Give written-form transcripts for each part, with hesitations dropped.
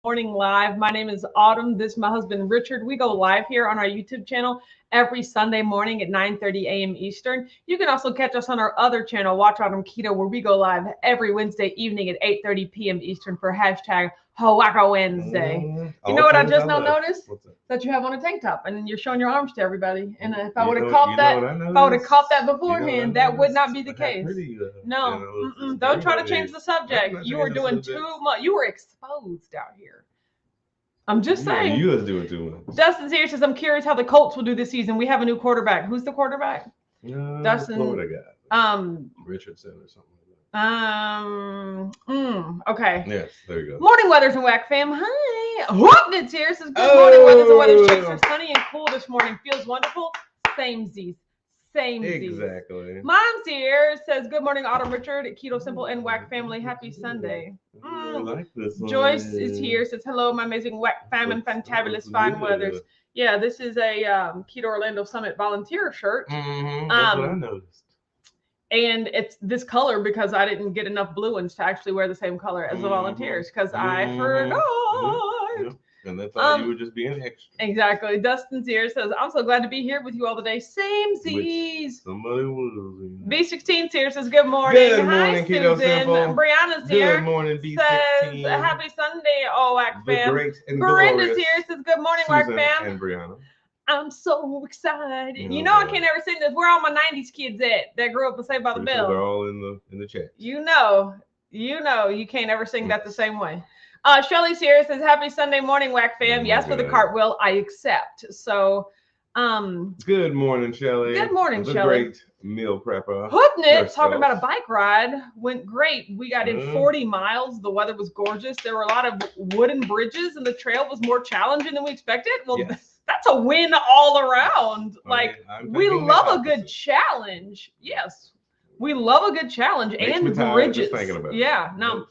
Morning Live. My name is Autumn. This is my husband, Richard. We go live here on our YouTube channel every Sunday morning at 9:30 a.m. Eastern. You can also catch us on our other channel, Watch Autumn Keto, where we go live every Wednesday evening at 8:30 p.m. Eastern for hashtag Hawaka Wednesday. You know what I just now noticed? That you have on a tank top and you're showing your arms to everybody. And if I would have caught that beforehand, that would not be the case. No, don't try to change the subject. You are doing too much. You were exposed out here. I'm just saying. You was doing too much. Dustin's here says, I'm curious how the Colts will do this season. We have a new quarterback. Who's the quarterback? Dustin. Florida guy. Richardson or something like that. Okay. Yes, there you go. Morning Weathers and Whack fam. Hi. Hoopnitz here says, good morning, Weathers and Weathers chicks. It's sunny and cool this morning. Feels wonderful. Samesies. Exactly. Mom's here says, good morning, Autumn, Richard, Keto Simple and Whack family. Happy Sunday. I like this one. Joyce is here, says, hello, my amazing Whack fam and fantabulous fine weathers. Yeah, this is a Keto Orlando Summit volunteer shirt. That's what I noticed. And it's this color because I didn't get enough blue ones to actually wear the same color as the volunteers because I forgot. And they thought you were just being extra. Exactly. Dustin's here says, I'm so glad to be here with you all today. Samesies. Somebody was. B16's here says, good morning. Good morning, Hi, Keto Susan. Simple. Brianna's here. Good morning, B16. Says, happy Sunday, all Whack fam. Brenda's here says, good morning, Whack fam. And Brianna. I'm so excited. You know, I can't ever sing this. Where all my 90s kids at that grew up with Saved by the Bell? They're all in the chat. You know, you can't ever sing that the same way. Shelly's here says, happy Sunday morning, Whack fam. Yes, for the cartwheel, I accept. So, good morning, Shelly. Good morning, Shelly. Great meal prepper. Hoopnit, talking about a bike ride, went great. We got in 40 miles. The weather was gorgeous. There were a lot of wooden bridges, and the trail was more challenging than we expected. Well, that's a win all around. We love a good challenge. Yes, we love a good challenge. And bridges. Yeah, no.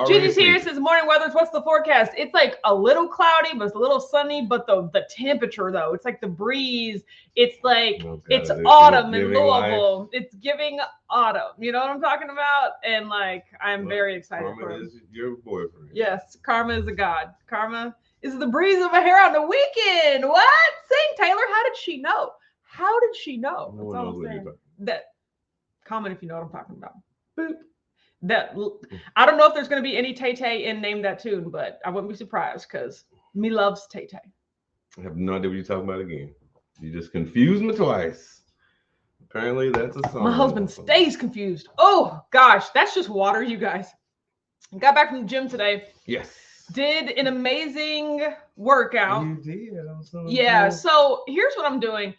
Judy's here says, morning weathers, what's the forecast? It's like a little cloudy, but it's a little sunny, but the temperature though, it's like the breeze. It's like, it's autumn in Louisville. Life. It's giving autumn. You know what I'm talking about? And I'm very excited for it. Karma is your boyfriend. Yes, Karma is a god. Karma is the breeze of a hair on the weekend. What? Sing, Taylor. How did she know? How did she know? No one knows what you're talking about. Comment if you know what I'm talking about. Boop. I don't know if there's going to be any Tay-Tay in Name That Tune, but I wouldn't be surprised because me loves Tay-Tay. I have no idea what you're talking about again. You just confused me twice. Apparently that's a song. My husband stays confused. Oh gosh, that's just water, you guys. Got back from the gym today. Yes. Did an amazing workout. You did. Yeah. So here's what I'm doing.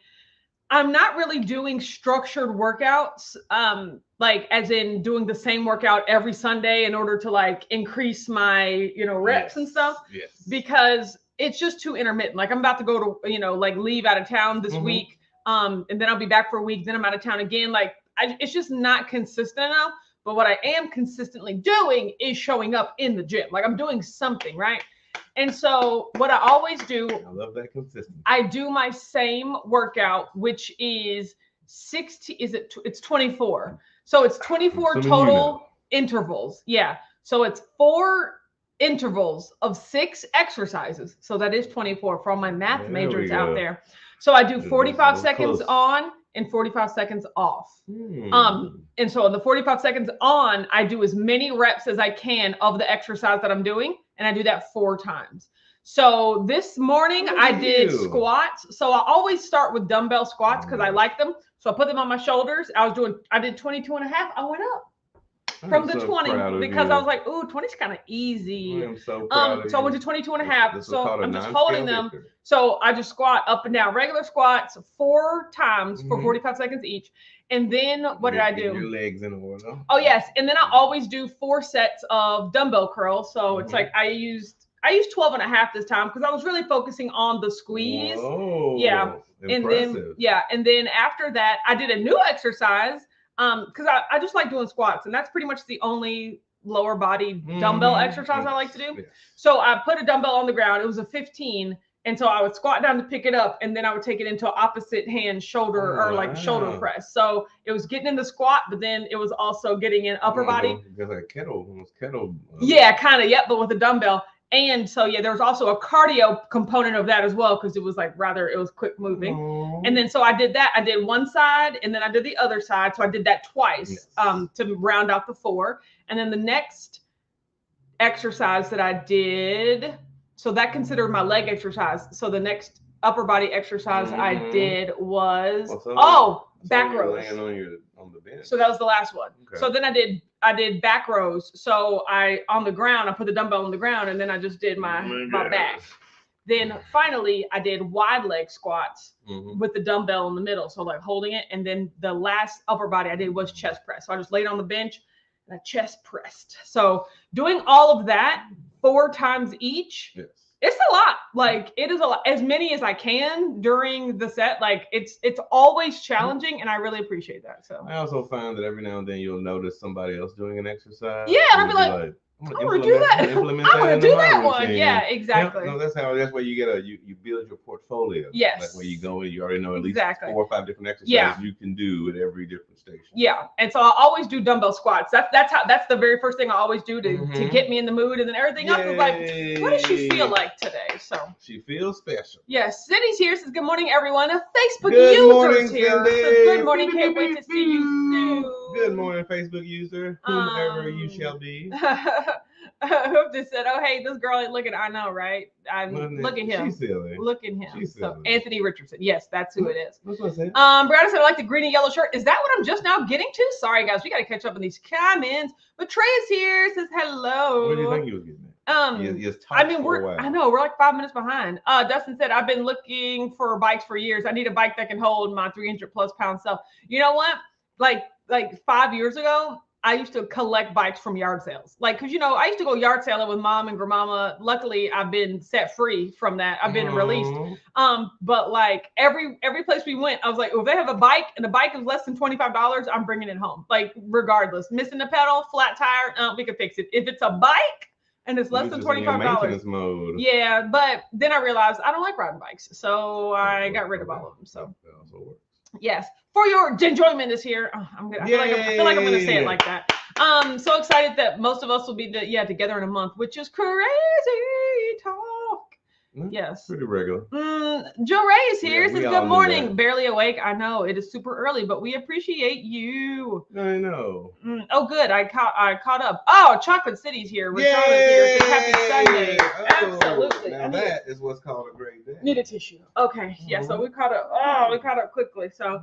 I'm not really doing structured workouts, as in doing the same workout every Sunday in order to increase my, reps and stuff. Yes. Because it's just too intermittent. I'm about to go to, leave out of town this week. And then I'll be back for a week. Then I'm out of town again. It's just not consistent enough. But what I am consistently doing is showing up in the gym. I'm doing something, right? And so what I always do, I love that consistency. I do my same workout, which is it's 24. So it's 24 total intervals. Yeah. So it's 4 intervals of 6 exercises. So that is 24 for all my math majors out there. So I do 45 seconds on and 45 seconds off. And so in the 45 seconds on, I do as many reps as I can of the exercise that I'm doing. And I do that 4 times. So this morning I did squats. So I always start with dumbbell squats because I like them. So I put them on my shoulders. I did 22 and a half. I went up from the 20 because I was like, ooh, 20 is kind of easy. I'm so proud of so I went to 22 and a half. So I'm just holding them. So I just squat up and down, regular squats 4 times for 45 seconds each. And then what did I do? Your legs in order. Oh yes. And then I always do 4 sets of dumbbell curls. So it's I used 12 and a half this time because I was really focusing on the squeeze. Oh, yeah. Impressive. And then after that, I did a new exercise because I just like doing squats, and that's pretty much the only lower body dumbbell exercise I like to do. Yes. So I put a dumbbell on the ground. It was a 15. And so I would squat down to pick it up, and then I would take it into opposite hand shoulder shoulder press. So it was getting in the squat, but then it was also getting in upper body. Like kettle. Yeah, kind of. Yep, but with a dumbbell. And so, yeah, there was also a cardio component of that as well, because it was like it was quick moving. Aww. And then so I did that. I did one side and then I did the other side. So I did that twice to round out the 4. And then the next exercise that I did, so that considered my leg exercise. So the next upper body exercise I did was back rows. On the bench. So that was the last one. Okay. So then I did back rows. So on the ground, I put the dumbbell on the ground and then I just did my back. Then finally I did wide leg squats with the dumbbell in the middle. So like holding it. And then the last upper body I did was chest press. So I just laid on the bench and I chest pressed. So doing all of that 4 times each. Yes. It's a lot. Like it is a lot, as many as I can during the set. Like it's always challenging, and I really appreciate that. So I also find that every now and then you'll notice somebody else doing an exercise. Yeah, and I'll be like, I'm gonna do that. I'm gonna do that one. Yeah, exactly. No, that's where you get you build your portfolio. Yes. Like where you go and you already know at least 4 or 5 different exercises you can do at every different station. Yeah, and so I always do dumbbell squats. That's the very first thing I always do to get me in the mood, and then everything else is like, what does she feel like today? So she feels special. Yes, Cindy's here. Says good morning, everyone. A Facebook good user's morning, here. Says, good morning. Can't wait to see you soon. Good morning, Facebook user, whomever you shall be. Hope just said, "Oh, hey, this girl ain't looking." I know, right? Look at him. She's silly. Look at him. She's so silly. Anthony Richardson. Yes, that's who it is. That's what I said. Brad said, "I like the green and yellow shirt." Is that what I'm just now getting to? Sorry, guys, we got to catch up on these comments. But Trey is here. Says hello. What do you think he was getting at? I know we're like 5 minutes behind. Dustin said, "I've been looking for bikes for years. I need a bike that can hold my 300+ pound self." You know what? Like 5 years ago, I used to collect bikes from yard sales. Like, cause I used to go yard sailing with mom and grandmama. Luckily, I've been set free from that. I've been released. But like every place we went, I was like, if they have a bike and the bike is less than $25, I'm bringing it home. Like regardless, missing the pedal, flat tire, we can fix it. If it's a bike and it's less than $25, mode. Yeah. But then I realized I don't like riding bikes, so I got rid of all of them. So yes. For your enjoyment is here. Oh, I feel like I'm going to say it like that. So excited that most of us will be together in a month, which is crazy talk. Yes. Pretty regular. Joe Ray is here. Says good morning. Barely awake. I know it is super early, but we appreciate you. I know. Oh, good. I caught up. Oh, Chocolate City's here. Rashana's here. Says happy Sunday. Absolutely. Now that is what's called a great day. Need a tissue. Okay. Yeah. So we caught up. We caught up quickly. So.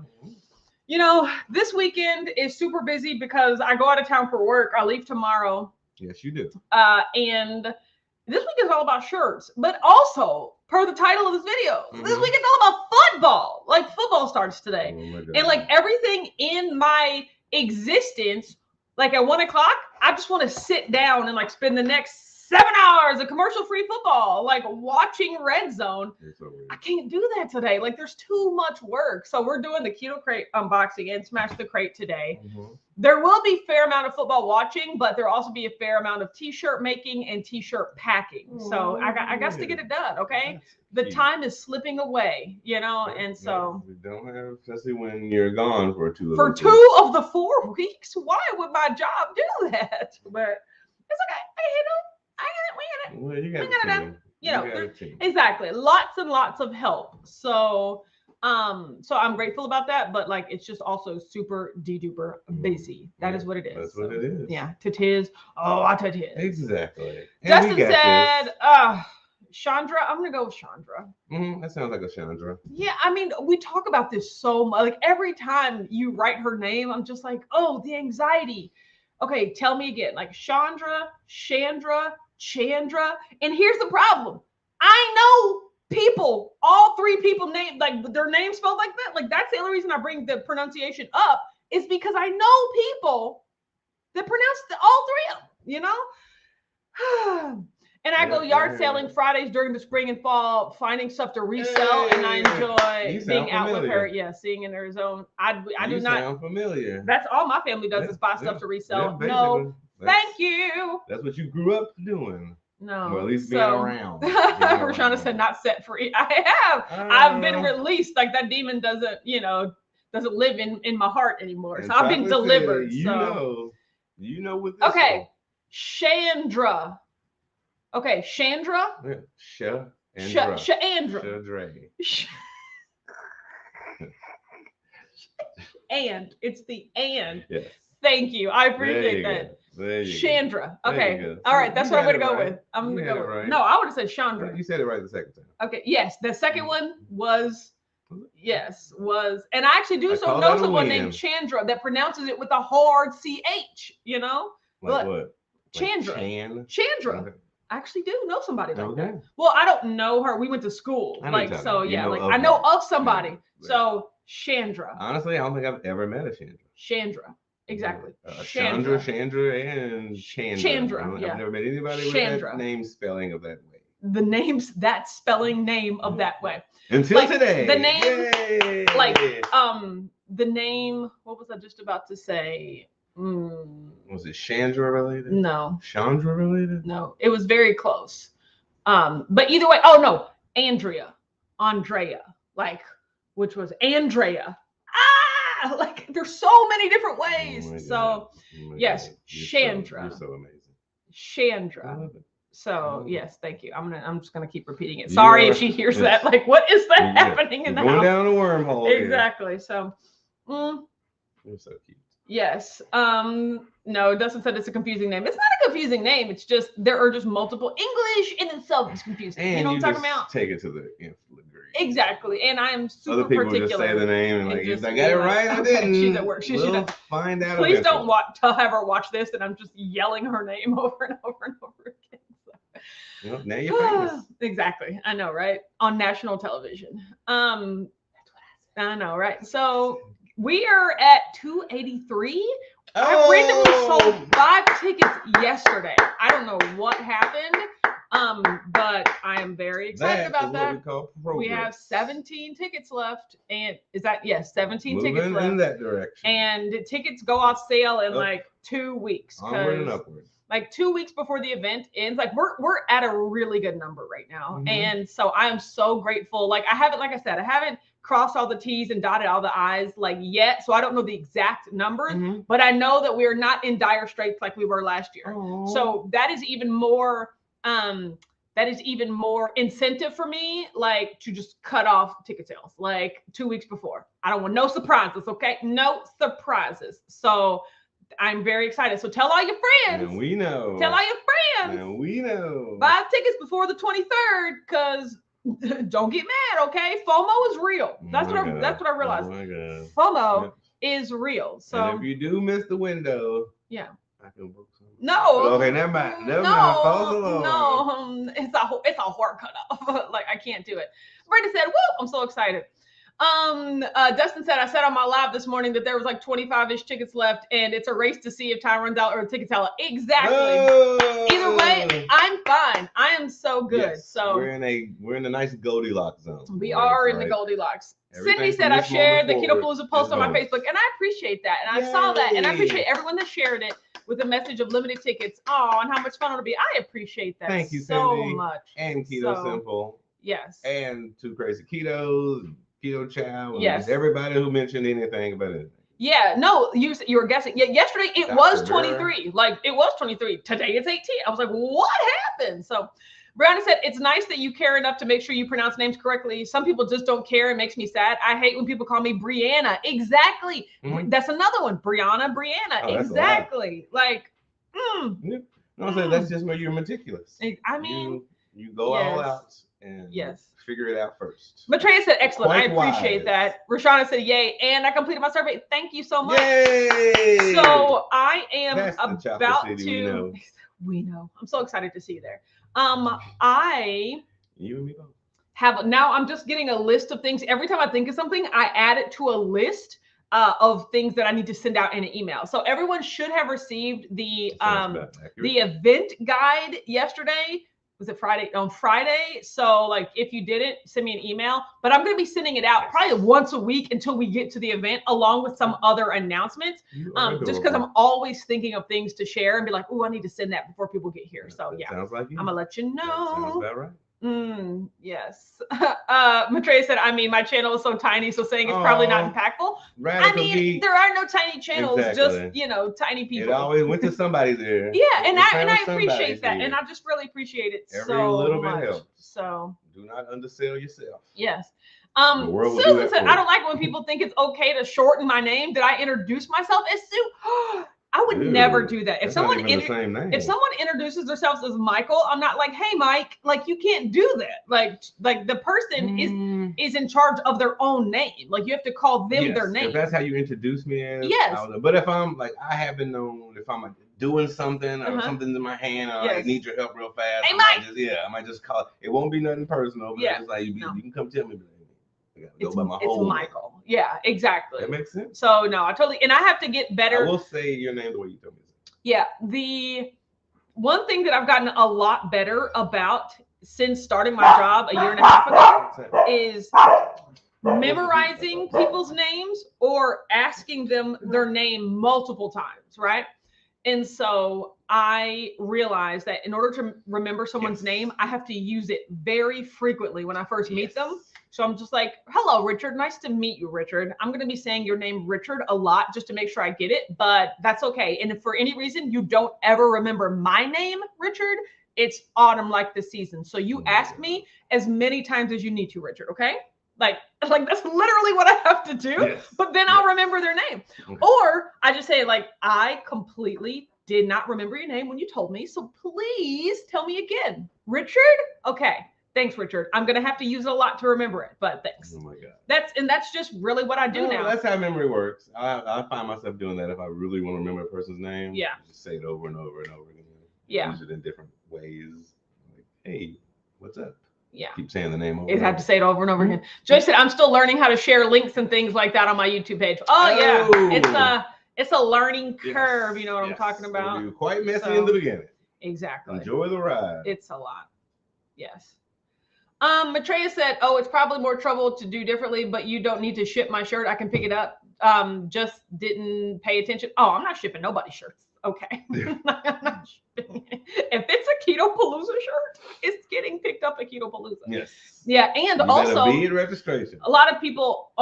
This weekend is super busy because I go out of town for work. I leave tomorrow. Yes, you do. And this week is all about shirts, but also per the title of this video, this week is all about football. Like football starts today. And like everything in my existence, like at 1 o'clock, I just want to sit down and like spend the next 7 hours of commercial-free football, like watching Red Zone. I can't do that today. Like there's too much work. So we're doing the Keto crate unboxing and Smash the Crate today. There will be a fair amount of football watching, but there'll also be a fair amount of t-shirt making and t-shirt packing. So I got to get it done. Okay. The time is slipping away, and so we don't have, especially when you're gone for 2 of the 4 weeks. Why would my job do that? But it's okay. Well, you got a team. Exactly. Lots and lots of help. So I'm grateful about that, but like it's just also super duper busy. That is what it is. That's what it is. Yeah. Titiz. Oh, I titiz. Exactly. Justin said, Chandra, I'm gonna go with Chandra. That sounds like a Chandra. Yeah, I mean, we talk about this so much. Like every time you write her name, I'm just like, oh, the anxiety. Okay, tell me again. Like Chandra, Chandra. And here's the problem. I know people, all 3 people named, like their names spelled like that. Like that's the only reason I bring the pronunciation up is because I know people that pronounce all 3 of them, And I go yard sailing Fridays during the spring and fall, finding stuff to resell, and I enjoy being out with her. Yeah, seeing in her zone. I do not sound familiar. That's all my family does is buy stuff to resell. No, thank you. That's what you grew up doing. No, or at least being around. Rashana said not set free. I have. I've been released. Like that demon doesn't live in my heart anymore. So I've been delivered. You know what this okay. Chandra. Okay, Chandra. Yeah. Chandra. And it's the and. Yes. Thank you. I appreciate that. Chandra. Okay. All right. That's what I'm going to go with. I'm going to go with. No, I would have said Chandra. You said it right the second time. Okay. Yes. The second one was. And I actually know someone named Chandra that pronounces it with a hard CH, you know? Like what? Chandra. Chandra. Okay. I actually do know somebody like that. Well, I don't know her. We went to school. I know of somebody. Right. So Chandra. Honestly, I don't think I've ever met a Chandra. Chandra. Exactly. Chandra, and Chandra. I've never met anybody with that name spelling of that way. That spelling name of that way. Until today. The name, the name, what was I just about to say? Was it Chandra related? No. Chandra related? No, it was very close. But either way, Andrea, which was Andrea. There's so many different ways. Yes, Chandra. You're so amazing. Chandra. So yes, thank you. I'm just gonna keep repeating it. Sorry if she hears that. Like, what is that happening in the house? Going down a wormhole. Exactly. Here. So, you're so cute. Yes. No, Dustin said it's a confusing name. It's not a confusing name. It's just there are just multiple English in itself is confusing. And you know what I'm talking about? Take it to the nth degree. Exactly. And I am super Other people particular. Just say the name and if I got it right, I didn't. She's at work. We'll find out. Please don't have her watch this, and I'm just yelling her name over and over and over again. Well, now you're famous. Exactly. I know, right? On national television. That's what I know, right? So we are at 283. I randomly sold 5 tickets yesterday. I don't know what happened, but I am very excited about that. We have 17 tickets left, and 17 tickets left in that direction. And tickets go off sale in 2 weeks. Onward and upward. 2 weeks before the event ends, we're at a really good number right now. And so I am so grateful. I haven't crossed all the T's and dotted all the I's yet. So I don't know the exact numbers, but I know that we're not in dire straits like we were last year. So that is even more, incentive for me, to just cut off ticket sales 2 weeks before. I don't want no surprises. Okay. No surprises. So I'm very excited. So tell all your friends. And we know. Tell all your friends. And we know. Buy tickets before the 23rd, because don't get mad, okay? FOMO is real. That's what I realized. Oh my God. FOMO is real. So and if you do miss the window, I can book some. No. Okay, never mind. Never mind. False alarm. No, it's a hard cutoff. I can't do it. Brenda said, "Woo! I'm so excited." Dustin said, I said on my live this morning that there was 25-ish tickets left, and it's a race to see if time runs out or the tickets sell out. Exactly. Oh. Either way, I'm fine. I am so good. Yes, so we're in a nice Goldilocks zone. We are in the Goldilocks. Cindy said I shared the Keto Palooza post on my Facebook, and I appreciate that. And I saw that, and I appreciate everyone that shared it with a message of limited tickets. Oh, and how much fun it'll be. I appreciate that. Thank you, so Cindy. much. And Keto Simple. Yes. And Two Crazy Ketos. Keto Chow, yes. Everybody who mentioned anything about it. Yeah, no, you were guessing. Yeah, yesterday it was 23. It was 23. Today it's 18. I was like, what happened? So Brianna said, it's nice that you care enough to make sure you pronounce names correctly. Some people just don't care. It makes me sad. I hate when people call me Brianna. Exactly. That's another one. Brianna. Oh, exactly. No, I'm saying that's just where you're meticulous. I mean, you go all out and figure it out first. Maitreya said, excellent. I appreciate that. Rashana said, yay. And I completed my survey. Thank you so much. Yay! So I am about to. We know. I'm so excited to see you there. You and me both. I'm just getting a list of things. Every time I think of something, I add it to a list of things that I need to send out in an email. So everyone should have received the event guide yesterday. Was it Friday? On Friday. So if you didn't, send me an email. But I'm going to be sending it out probably once a week until we get to the event, along with some other announcements. Just because I'm always thinking of things to share and be like, oh, I need to send that before people get here. So yeah, sounds like you. I'm gonna let you know. That sounds about right. Yes. Maitreya said, I mean, my channel is so tiny, so saying it's probably not impactful. I mean, there are no tiny channels, just, tiny people. It always went to somebody's ear. Yeah, and I appreciate that. And I just really appreciate it Every little bit much. helps. So do not undersell yourself. Yes. Susan said, I don't like when people think it's okay to shorten my name. Did I introduce myself as Sue? I would never do that. If someone introduces themselves as Michael, I'm not like, hey, Mike, like you can't do that. Like the person is in charge of their own name. Like you have to call them their name. If that's how you introduce me as, yes. But if I'm like, I have been known, if I'm like doing something or something's in my hand, or I need your help real fast. Hey, Mike. I might just call. It won't be nothing personal. But it's like you can come tell me. It's Michael. Yeah, exactly. That makes sense. So no, I totally, and I have to get better. I will say your name the way you told me. Yeah, the one thing that I've gotten a lot better about since starting my job a year and a half ago is memorizing people's names or asking them their name multiple times, right? And so I realized that in order to remember someone's name, I have to use it very frequently when I first meet them. So I'm just like, hello, Richard. Nice to meet you, Richard. I'm going to be saying your name, Richard, a lot just to make sure I get it, but that's okay. And if for any reason you don't ever remember my name, Richard, it's autumn like the season. So you ask me as many times as you need to, Richard, okay? Like that's literally what I have to do, but then I'll remember their name. Okay. Or I just say like, I completely did not remember your name when you told me. So please tell me again, Richard. Okay. Thanks, Richard. I'm going to have to use it a lot to remember it, but thanks. Oh my God. That's just really what I do now. That's how memory works. I find myself doing that if I really want to remember a person's name. Yeah. Just say it over and over and over again. Yeah. Use it in different ways. Like, hey, what's up? Yeah. Keep saying the name over. You have to say it over and over again. Joy said, I'm still learning how to share links and things like that on my YouTube page. Oh yeah. It's a learning curve. You know what I'm talking about? It'll be quite messy in the beginning. Exactly. Enjoy the ride. It's a lot. Yes. Maitreya said, oh, it's probably more trouble to do differently, but you don't need to ship my shirt. I can pick it up. Just didn't pay attention. Oh, I'm not shipping nobody's shirts. Okay. I'm not shipping it. If it's a Keto Palooza shirt, it's getting picked up at Keto Palooza. Yes. Yeah. And also be in registration. A lot of people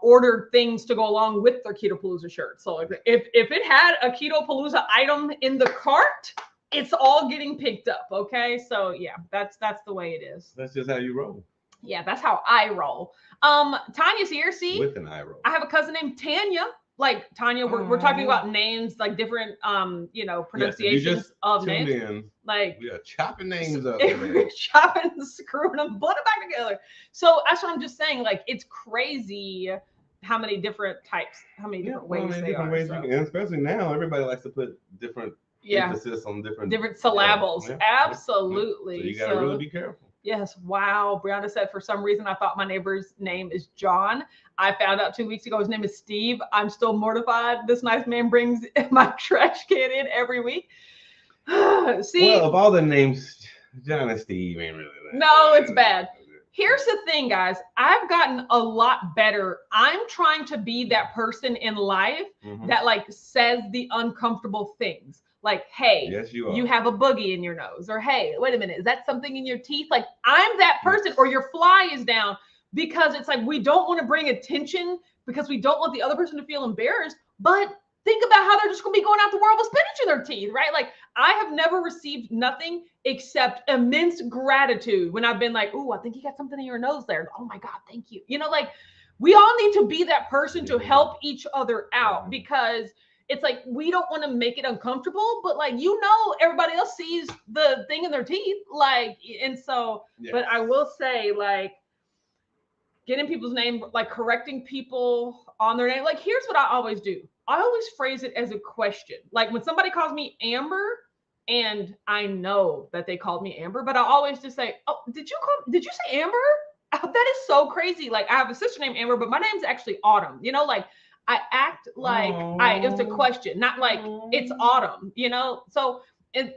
ordered things to go along with their Keto Palooza shirt. So if it had a Keto Palooza item in the cart, it's all getting picked up. Okay. So yeah, that's the way it is. That's just how you roll. Yeah, that's how I roll. Tanya's here. See, with an eye roll. I have a cousin named Tanya. Like Tanya, we're talking about names, like different pronunciations of names. Like we are chopping names up. Chopping, screwing them, putting them back together. So that's what I'm just saying. Like it's crazy how many different types, how many different ways they are. And especially now, everybody likes to put different emphasis on different syllables. Yeah. Absolutely. So you gotta really be careful. Yes. Wow. Brianna said, for some reason, I thought my neighbor's name is John. I found out 2 weeks ago his name is Steve. I'm still mortified. This nice man brings my trash can in every week. See, well, of all the names, John and Steve ain't really that. No, it's bad. Here's the thing, guys. I've gotten a lot better. I'm trying to be that person in life that like says the uncomfortable things. Like, hey, yes, you have a boogie in your nose, or hey, wait a minute, is that something in your teeth? Like, I'm that person, or your fly is down, because it's like we don't want to bring attention because we don't want the other person to feel embarrassed. But think about how they're just going to be going out the world with spinach in their teeth, right? Like, I have never received nothing except immense gratitude when I've been like, oh, I think you got something in your nose there. Oh my God, thank you. You know, like we all need to be that person to help each other out, because it's like, we don't want to make it uncomfortable, but like, everybody else sees the thing in their teeth. Like, and so, but I will say, like, getting people's name, like correcting people on their name. Like, here's what I always do. I always phrase it as a question. Like when somebody calls me Amber, and I know that they called me Amber, but I always just say, oh, did you say Amber? That is so crazy. Like, I have a sister named Amber, but my name's actually Autumn, like, I act like it's a question, not like it's autumn, So if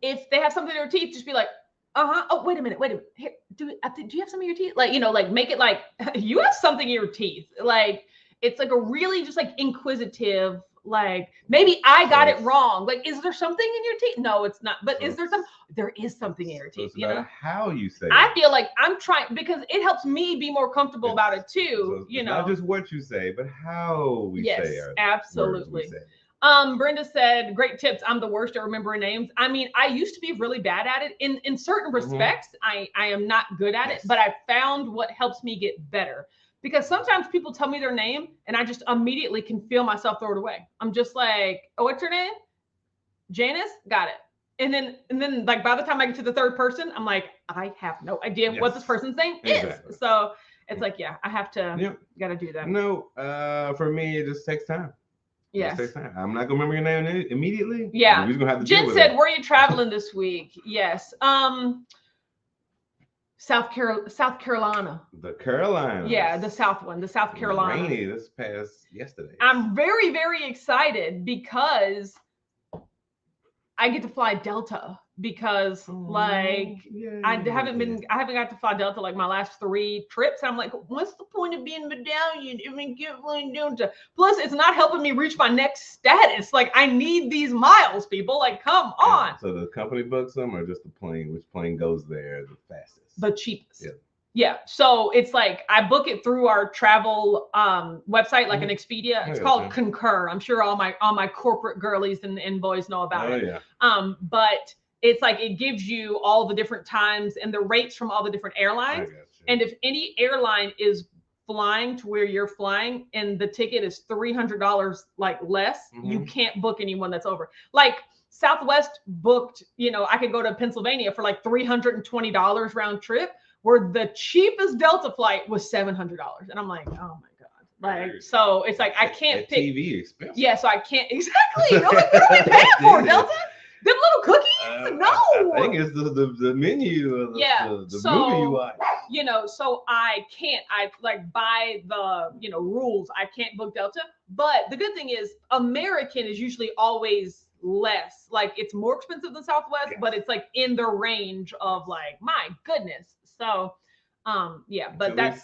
they have something in their teeth, just be like, oh, wait a minute. Here, do you have some in your teeth? Like, like make it like you have something in your teeth. Like, it's like a really just like inquisitive, Like maybe I got it wrong. Like, is there something in your teeth? No, it's not. But is there some? There is something in your teeth. It's about how you say I feel like I'm trying because it helps me be more comfortable about it too. So it's not just what you say, but how we say it. Absolutely. Brenda said, great tips. I'm the worst at remembering names. I mean, I used to be really bad at it. In certain respects, I am not good at it, but I found what helps me get better. Because sometimes people tell me their name and I just immediately can feel myself throw it away. I'm just like, oh, what's your name? Janice? Got it. And then like by the time I get to the third person, I'm like, I have no idea what this person's name is. So it's like, yeah, I have to gotta do that. No, for me, it just takes time. Yes. I'm not gonna remember your name immediately. Yeah. We're gonna have to Jen said, where are you traveling this week? Yes. South Carolina. The Carolinas. Yeah, the South one, the South Carolina. Rainy this past yesterday. I'm very, very excited because I get to fly Delta because I haven't got to fly Delta like my last 3 trips. I'm like, what's the point of being medallion if we get flying Delta? Plus, it's not helping me reach my next status. Like, I need these miles, people. Like, come on. So the company books them or just the plane? Which plane goes there the fastest? The cheapest. Yeah. So it's like I book it through our travel website, like an Expedia. It's called Concur. I'm sure all my corporate girlies and boys know about it. Yeah. But it's like it gives you all the different times and the rates from all the different airlines. And if any airline is flying to where you're flying and the ticket is $300 like less, you can't book anyone that's over. Like Southwest booked, I could go to Pennsylvania for like $320 round trip, where the cheapest Delta flight was $700. And I'm like, oh my God. Like, so it's like, I can't pick. TV expensive. Yeah, so I can't, exactly. What are we paying for, Delta? Them little cookies? No. I think it's the menu. The movie you watch. So I like by the, rules, I can't book Delta. But the good thing is American is usually always less. Like it's more expensive than Southwest, but it's like in the range of like, my goodness. So, but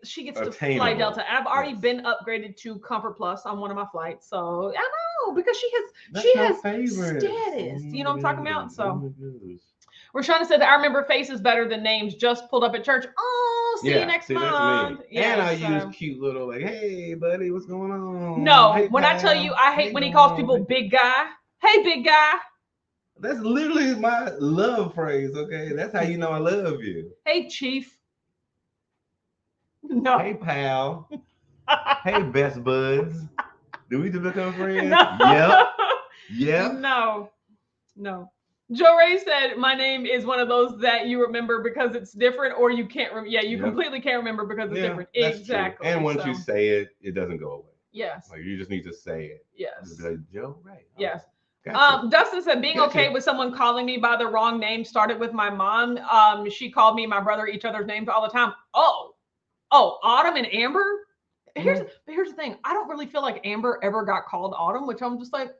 she gets to fly Delta. I've already been upgraded to Comfort Plus on one of my flights. So I know because she has status. You know what I'm talking about? So we're trying to say that I remember faces better than names. Just pulled up at church. Oh, see you next month. And I use cute little like, hey buddy, what's going on? No, when I tell you, I hate when he calls people big guy. Hey, big guy. That's literally my love phrase, okay? That's how you know I love you. Hey, chief. No. Hey, pal. Hey, best buds. Do we just become friends? No. Yep. No. Joe Ray said, my name is one of those that you remember because it's different or you can't remember. Yeah, you completely can't remember because it's different. Exactly. True. And once you say it, it doesn't go away. Yes. Like you just need to say it. Yes. Just like, Joe Ray. Yes. Gotcha. Dustin said, being okay with someone calling me by the wrong name started with my mom. She called me and my brother each other's names all the time. Oh, Autumn and Amber. Here's the thing. I don't really feel like Amber ever got called Autumn, which I'm just like,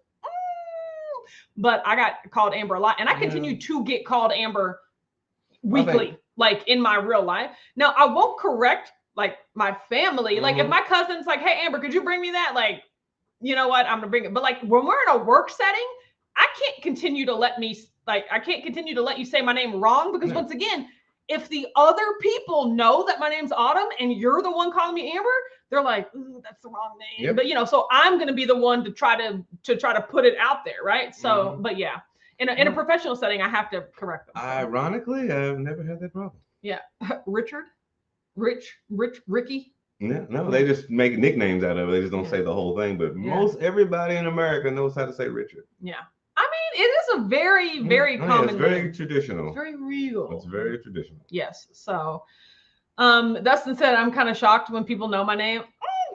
but I got called Amber a lot. And I continue to get called Amber weekly, like in my real life. Now, I won't correct like my family. Like if my cousin's like, hey, Amber, could you bring me that? Like, you know what? I'm going to bring it. But like when we're in a work setting, I can't continue to let you say my name wrong because once again, if the other people know that my name's Autumn and you're the one calling me Amber, they're like, ooh, that's the wrong name. But so I'm going to be the one to try to put it out there, right? So, but yeah, in a professional setting, I have to correct them. So. Ironically, I've never had that problem. Yeah, Richard, Ricky. No, they just make nicknames out of it. They just don't say the whole thing. But most everybody in America knows how to say Richard. Yeah. I mean, it is a very, very common. It's very traditional. It's very real. It's very traditional. Yes. So, Dustin said, I'm kind of shocked when people know my name.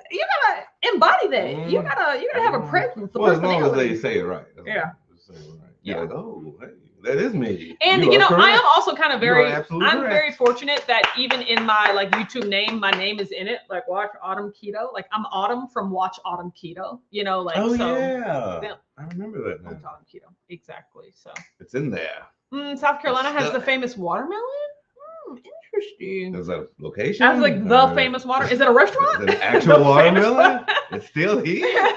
You gotta embody that. You gotta have a presence. Well, as long as they say it right. Yeah. You're like, oh, hey, that is me. And I am also kind of very fortunate that even in my like YouTube name, my name is in it. Like Watch Autumn Keto. Like I'm Autumn from Watch Autumn Keto. Like I remember that now. Autumn Keto. Exactly. So it's in there. South Carolina has the famous watermelon. Interesting. Is that a location? That's like the famous water. Is it a restaurant? Is it an actual watermelon? It's still here.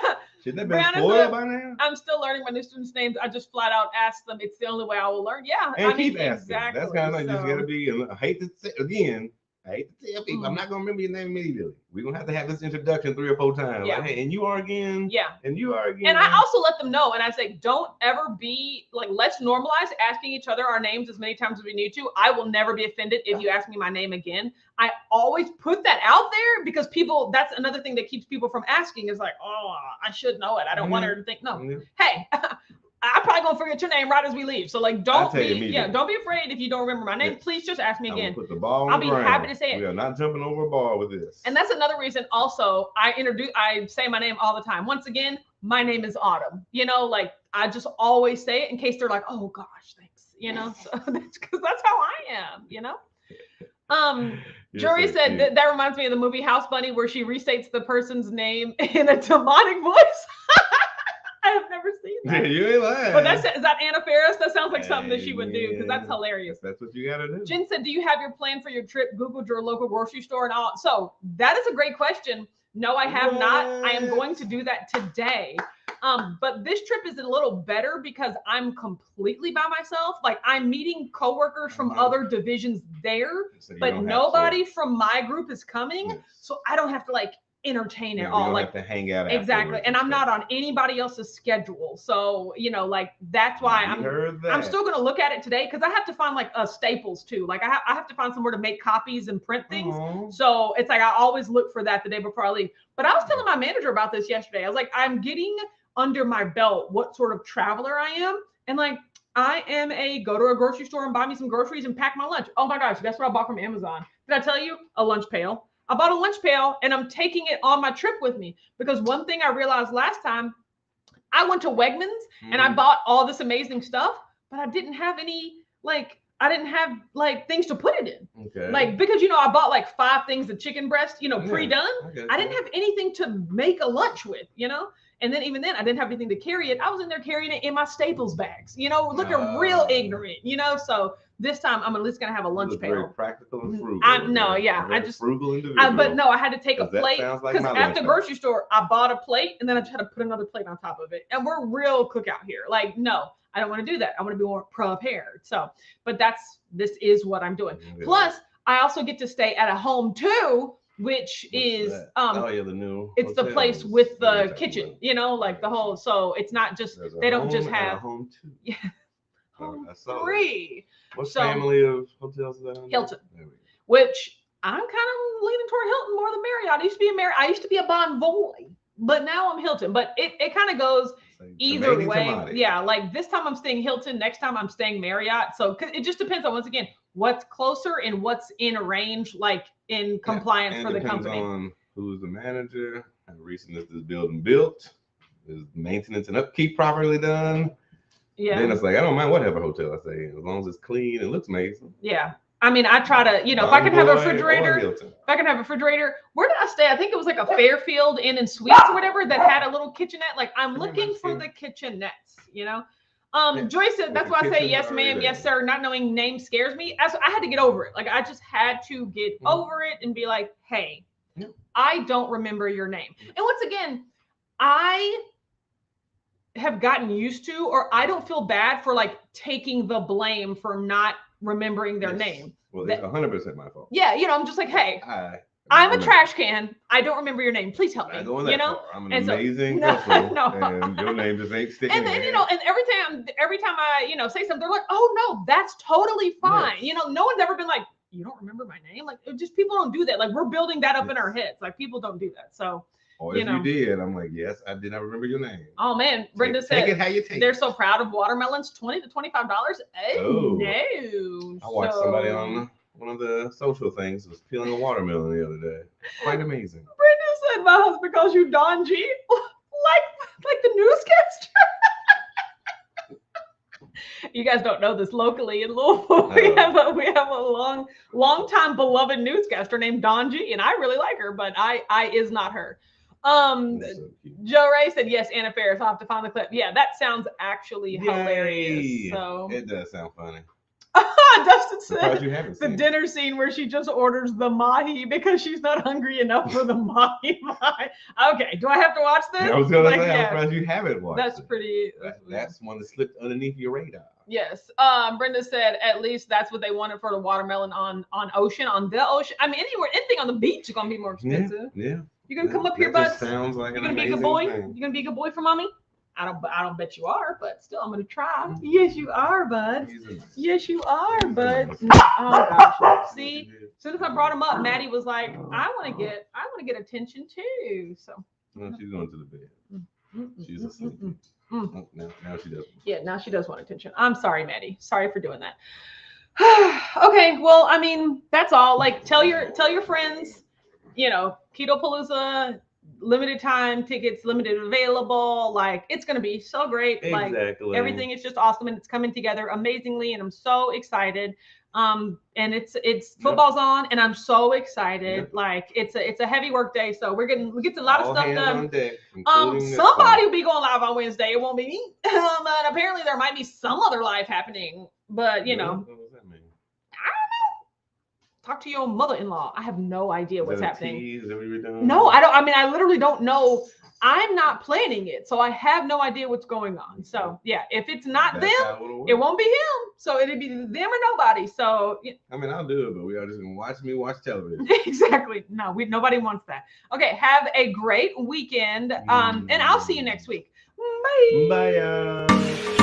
Shouldn't have been Brianna spoiled said, by now. I'm still learning my new students' names. I just flat out ask them. It's the only way I will learn. Yeah, And I mean, keep asking. exactly. That's kind of like so, just gotta be. And I hate to say again. I hate to tell people I'm Mm. not gonna remember your name immediately. We're gonna have this introduction 3 or 4 times. Yeah. Like, hey, and you are again. Yeah. And you are again. And I also let them know, and I say, don't ever be like, let's normalize asking each other our names as many times as we need to. I will never be offended if you ask me my name again. I always put that out there because people, that's another thing that keeps people from asking is like, oh, I should know it. I don't want her to think, no. Hey, I'm probably gonna forget your name right as we leave. So like, don't be afraid if you don't remember my name. Please just ask me again. Put the ball I'll be happy to say it. We are not jumping over a ball with this. And that's another reason. Also, I say my name all the time. Once again, my name is Autumn. You know, like I just always say it in case they're like, oh gosh, thanks. You know, so that's because that's how I am. You know. Jory said that reminds me of the movie House Bunny where she restates the person's name in a demonic voice. I have never seen that. Yeah, you ain't lying. But is that Anna Faris? That sounds like something that she would do because that's hilarious. That's what you gotta do. Jen said, do you have your plan for your trip? Googled your local grocery store and all. So that is a great question. No, I have not. I am going to do that today. But this trip is a little better because I'm completely by myself. Like I'm meeting coworkers from other divisions there, but nobody from my group is coming. Yes. So I don't have to like entertain it all. Like have to hang out exactly. And I'm not on anybody else's schedule. So, you know, like that's why I'm still going to look at it today because I have to find like staples too. Like I have to find somewhere to make copies and print things. So it's like I always look for that the day before I leave. But I was telling my manager about this yesterday. I was like, I'm getting under my belt what sort of traveler I am. And like, I am go to a grocery store and buy me some groceries and pack my lunch. Oh my gosh, guess what I bought from Amazon? Did I tell you? A lunch pail. I bought a lunch pail and I'm taking it on my trip with me because one thing I realized last time, I went to Wegmans and I bought all this amazing stuff, but I didn't have any, like, I didn't have like things to put it in. Okay. Like, because, you know, I bought like 5 things of chicken breast, you know, pre-done. I didn't have anything to make a lunch with, you know? And then even then I didn't have anything to carry it. I was in there carrying it in my Staples bags, you know, looking real ignorant, you know? So this time I'm at least going to have a lunch pail. Very practical and frugal. I just frugal individual. But no, I had to take a plate because like at the grocery store, I bought a plate and then I tried to put another plate on top of it. And we're real cookout here. Like, no, I don't want to do that. I want to be more prepared. So, but this is what I'm doing. Yeah. Plus, I also get to stay at a home too, which is the new it's the place with the kitchen, you know, like the whole. So it's not just they don't just have home too. Yeah, home 3. What family of hotels is that? Hilton. Which I'm kind of leaning toward Hilton more than Marriott. I used to be a Bonvoy, but now I'm Hilton. But it kind of goes either way. Yeah, like this time I'm staying Hilton, next time I'm staying Marriott. So it just depends on, once again, what's closer and what's in a range, like in compliance for the company. On who's the manager, how recent is this building built, is maintenance and upkeep properly done? Yeah. Then it's like I don't mind whatever hotel I stay in as long as it's clean and looks amazing. Yeah. I mean, I try to, you know, if I can have a refrigerator, where did I stay? I think it was like a Fairfield Inn and Suites or whatever that had a little kitchenette. Like I'm looking for the kitchenettes, you know? Joyce said, that's why I say yes, ma'am, yes, sir. Not knowing name scares me. I had to get over it. Like I just had to get over it and be like, hey, I don't remember your name. And once again, I have gotten used to, or I don't feel bad for like taking the blame for not remembering their name. Well, it's 100% my fault. Yeah, you know, I'm just like, hey, I'm a trash can. I don't remember your name. Please help me. You know, I'm an amazing person, and your name just ain't sticking. And then you know, and every time I say something, they're like, oh no, that's totally fine. Yes. You know, no one's ever been like, you don't remember my name. Like, just people don't do that. Like, we're building that up in our heads. Like, people don't do that. So. Or if you did, I'm like, yes, I did not remember your name. Oh man, Brenda said, take it how you take they're so proud of watermelons, $20 to $25. Oh no! I watched somebody on one of the social things was peeling a watermelon the other day. Quite amazing. Brenda said, my husband calls you Don G, like the newscaster. You guys don't know this locally in Louisville. We have a long time beloved newscaster named Don G, and I really like her, but I is not her. Joe Ray said, yes, Anna Faris. I'll have to find the clip. Yeah, that sounds actually hilarious. So it does sound funny. Dustin said you haven't the seen dinner scene where she just orders the mahi because she's not hungry enough for the mahi. Okay, do I have to watch this? I was gonna say, I'm surprised you haven't watched That's pretty. That's one that slipped underneath your radar. Yes. Brenda said at least that's what they wanted for the watermelon on the ocean. I mean, anything on the beach is gonna be more expensive. Yeah. You gonna come up here, bud? Sounds like you gonna be a good boy? Thing. You gonna be a good boy for mommy? I don't bet you are, but still, I'm gonna try. Yes, you are, bud. Yes, you are, bud. Oh gosh. See, as soon as I brought him up, Maddie was like, I want to get attention too. So. No, she's going to the bed. She's asleep. Oh, now she does. Yeah, now she does want attention. I'm sorry, Maddie. Sorry for doing that. Okay, well, I mean, that's all. Like, tell your friends, Keto Palooza. Limited time tickets, limited available. Like, it's gonna be so great. Exactly. Like, everything is just awesome and it's coming together amazingly, and I'm so excited. And it's football's on, and I'm so excited. Yep. Like, it's a heavy work day, so we get a lot of stuff done. Somebody will be going live on Wednesday. It won't be me. And apparently there might be some other live happening, but What does that mean? Talk to your mother-in-law. I have no idea what's happening. Is that what we're doing? No, I don't. I mean, I literally don't know. I'm not planning it, so I have no idea what's going on. So yeah, if it's not them, it won't be him. So it'll be them or nobody. So I mean, I'll do it, but we are just gonna watch me watch television. Exactly. No, nobody wants that. Okay, have a great weekend. And I'll see you next week. Bye. Bye.